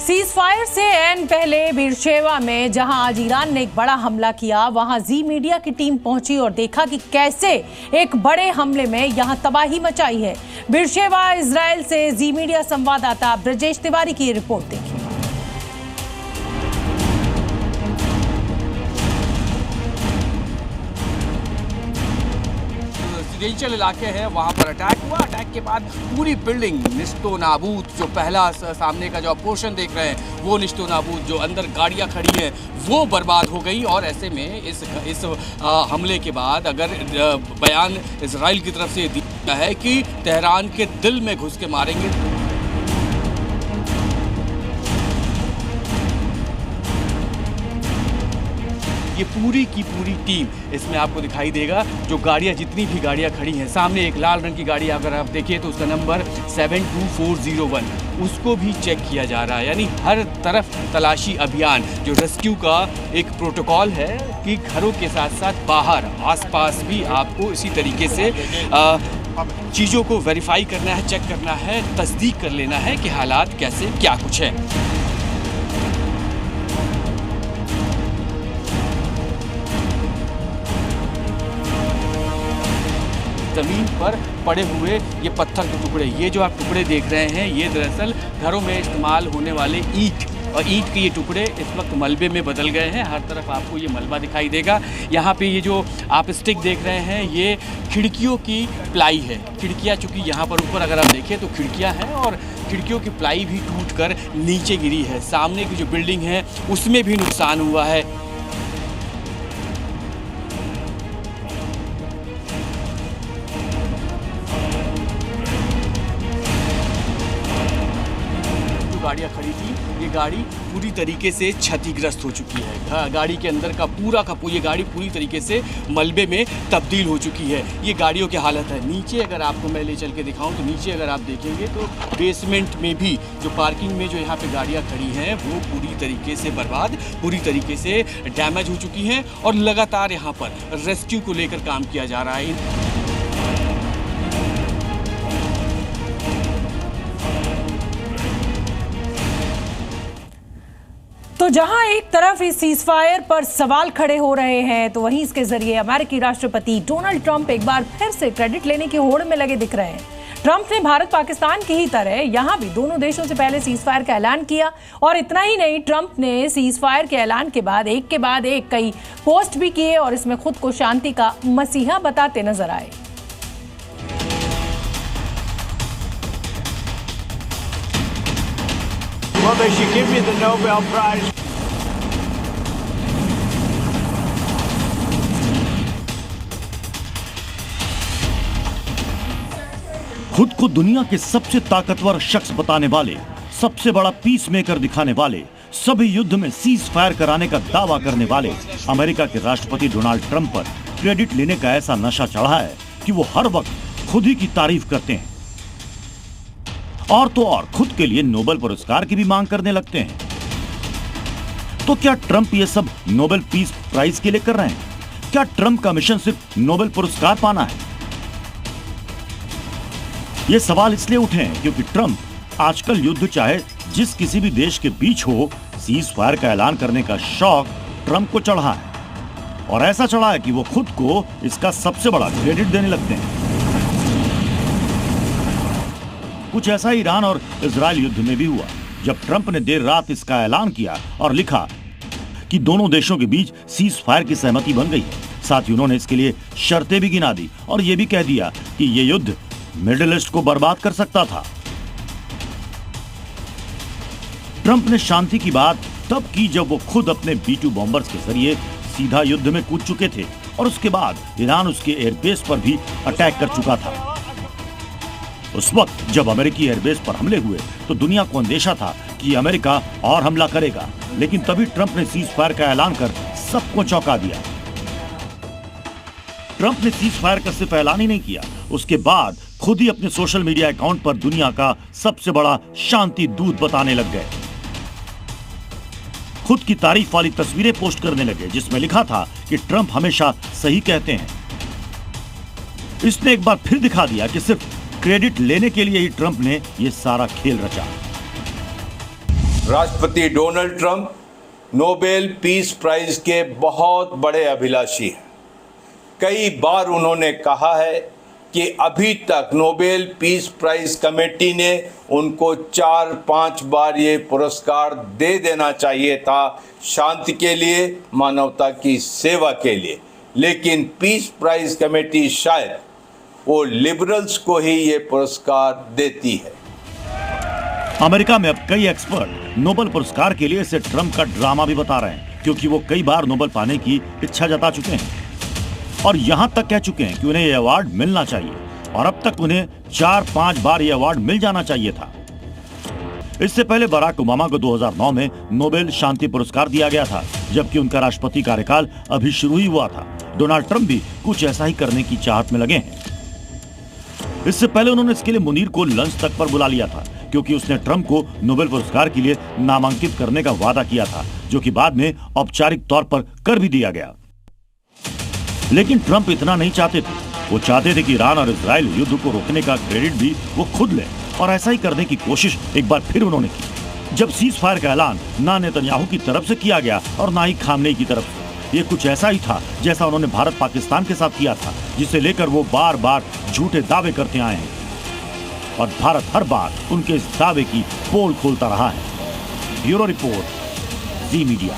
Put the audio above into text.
Cease fire से ऐन पहले बीरशेवा में जहां आज ईरान ने एक बड़ा हमला किया, वहां जी मीडिया की टीम पहुंची और देखा कि कैसे एक बड़े हमले में यहां तबाही मचाई है। बीरशेवा इजराइल से जी मीडिया संवाददाता ब्रजेश तिवारी की रिपोर्ट देखिए। रेंशियल इलाके हैं, वहाँ पर अटैक हुआ। अटैक के बाद पूरी बिल्डिंग निस्तो नाबूद, जो पहला सामने का जो पोर्शन देख रहे हैं वो निस्तो नाबूद, जो अंदर गाड़ियाँ खड़ी हैं वो बर्बाद हो गई। और ऐसे में इस हमले के बाद अगर बयान इजराइल की तरफ से दिया है कि तेहरान के दिल में घुस के मारेंगे। ये पूरी की पूरी टीम इसमें आपको दिखाई देगा। जो गाड़ियाँ, जितनी भी गाड़ियाँ खड़ी हैं, सामने एक लाल रंग की गाड़ी अगर आप देखिए तो उसका नंबर 72401, उसको भी चेक किया जा रहा है। यानी हर तरफ तलाशी अभियान, जो रेस्क्यू का एक प्रोटोकॉल है कि घरों के साथ साथ बाहर आसपास भी आपको इसी तरीके से चीज़ों को वेरीफाई करना है, चेक करना है, तस्दीक कर लेना है कि हालात कैसे क्या कुछ है। ज़मीन पर पड़े हुए ये पत्थर के टुकड़े, ये जो आप टुकड़े देख रहे हैं, ये दरअसल घरों में इस्तेमाल होने वाले ईंट और ईंट के ये टुकड़े इस वक्त मलबे में बदल गए हैं। हर तरफ आपको ये मलबा दिखाई देगा। यहाँ पे ये जो आप स्टिक देख रहे हैं, ये खिड़कियों की प्लाई है। खिड़कियाँ चूँकि यहाँ पर ऊपर अगर आप देखें तो खिड़कियाँ हैं और खिड़कियों की प्लाई भी टूटकर नीचे गिरी है। सामने की जो बिल्डिंग है उसमें भी नुकसान हुआ है। गाड़ियाँ खड़ी थी, ये गाड़ी पूरी तरीके से क्षतिग्रस्त हो चुकी है। गाड़ी के अंदर का ये गाड़ी पूरी तरीके से मलबे में तब्दील हो चुकी है। ये गाड़ियों की हालत है। नीचे अगर आपको मैं ले चल के दिखाऊं तो नीचे अगर आप देखेंगे तो बेसमेंट में भी जो पार्किंग में जो यहाँ पे गाड़ियाँ खड़ी हैं वो पूरी तरीके से बर्बाद, पूरी तरीके से डैमेज हो चुकी हैं। और लगातार यहाँ पर रेस्क्यू को लेकर काम किया जा रहा है। तो जहां एक तरफ इस सीजफायर पर सवाल खड़े हो रहे हैं, तो वहीं इसके जरिए अमेरिकी राष्ट्रपति डोनाल्ड ट्रंप एक बार फिर से क्रेडिट लेने की होड़ में लगे दिख रहे हैं। ट्रंप ने भारत पाकिस्तान की ही तरह यहां भी दोनों देशों से पहले सीजफायर का ऐलान किया। और इतना ही नहीं, ट्रंप ने सीजफायर के ऐलान के बाद एक कई पोस्ट भी किए और इसमें खुद को शांति का मसीहा बताते नजर आए। Well, they should give me the Nobel Prize. खुद को दुनिया के सबसे ताकतवर शख्स बताने वाले, सबसे बड़ा पीस मेकर दिखाने वाले, सभी युद्ध में सीज फायर कराने का दावा करने वाले अमेरिका के राष्ट्रपति डोनाल्ड ट्रंप पर क्रेडिट लेने का ऐसा नशा चढ़ा है कि वो हर वक्त खुद ही की तारीफ करते हैं और तो और खुद के लिए नोबेल पुरस्कार की भी मांग करने लगते हैं। तो क्या ट्रंप ये सब नोबेल पीस प्राइज के लिए कर रहे हैं? क्या ट्रंप का मिशन सिर्फ नोबेल पुरस्कार पाना है? ये सवाल इसलिए उठे हैं क्योंकि ट्रंप आजकल युद्ध चाहे जिस किसी भी देश के बीच हो, सीज फायर का ऐलान करने का शौक ट्रंप को चढ़ा है। और ऐसा चढ़ा है कि वो खुद को इसका सबसे बड़ा क्रेडिट देने लगते हैं। कुछ ऐसा ईरान और इजराइल युद्ध में भी हुआ, जब ट्रंप ने देर रात इसका ऐलान किया और लिखा कि दोनों देशों के बीच सीज फायर की सहमति बन गई है। साथ ही उन्होंने इसके लिए शर्तें भी गिना दी और यह भी कह दिया कि यह युद्ध मिडिल ईस्ट को बर्बाद कर सकता था। ट्रंप ने शांति की बात तब की जब वो खुद अपने B-2 बॉम्बर्स के जरिए सीधा युद्ध में कूद चुके थे और उसके बाद ईरान उसके एयरबेस पर भी अटैक कर चुका था। उस वक्त जब अमेरिकी एयरबेस पर हमले हुए तो दुनिया को अंदेशा था कि अमेरिका और हमला करेगा, लेकिन तभी ट्रंप ने सीज फायर का ऐलान कर सबको चौंका दिया। ट्रंप ने सीज फायर का सिर्फ ऐलान ही नहीं किया, उसके बाद खुद ही अपने सोशल मीडिया अकाउंट पर दुनिया का सबसे बड़ा शांति दूत बताने लग गए। खुद की तारीफ वाली तस्वीरें पोस्ट करने लगे जिसमें लिखा था कि ट्रंप हमेशा सही कहते हैं। इसने एक बार फिर दिखा दिया कि सिर्फ क्रेडिट लेने के लिए ही ट्रंप ने यह सारा खेल रचा। राष्ट्रपति Donald Trump Nobel peace prize के बहुत बड़े अभिलाषी हैं। कई बार उन्होंने कहा है कि अभी तक नोबेल पीस प्राइज कमेटी ने उनको 4-5 बार ये पुरस्कार दे देना चाहिए था, शांति के लिए, मानवता की सेवा के लिए, लेकिन पीस प्राइज कमेटी शायद वो लिबरल्स को ही ये पुरस्कार देती है। अमेरिका में अब कई एक्सपर्ट नोबेल पुरस्कार के लिए इसे ट्रंप का ड्रामा भी बता रहे हैं, क्योंकि वो कई बार नोबेल पाने की इच्छा जता चुके हैं और यहां तक कह चुके हैं कि उन्हें यह अवार्ड मिलना चाहिए और अब तक उन्हें 4-5 बार यह अवार्ड मिल जाना चाहिए था। इससे पहले बराक ओबामा को 2009 में नोबेल शांति पुरस्कार दिया गया था, जबकि उनका राष्ट्रपति कार्यकाल अभी शुरू ही हुआ था। डोनाल्ड ट्रंप भी कुछ ऐसा ही करने की चाहत में लगे हैं। इससे पहले उन्होंने इसके लिए मुनीर को लंच तक पर बुला लिया था, क्योंकि उसने ट्रंप को नोबेल पुरस्कार के लिए नामांकित करने का वादा किया था, जो कि बाद में औपचारिक तौर पर कर भी दिया गया। लेकिन ट्रंप इतना नहीं चाहते थे। वो चाहते थे कि ईरान और इजराइल युद्ध को रोकने का क्रेडिट भी वो खुद ले, और ऐसा ही करने की कोशिश एक बार फिर उन्होंने की, जब सीज फायर का ऐलान ना नेतन्याहू की तरफ से किया गया और ना ही खामनेई की तरफ से। ये कुछ ऐसा ही था जैसा उन्होंने भारत पाकिस्तान के साथ किया था, जिसे लेकर वो बार बार झूठे दावे करते आए हैं और भारत हर बार उनके इस दावे की पोल खोलता रहा है। ब्यूरो रिपोर्ट, जी मीडिया।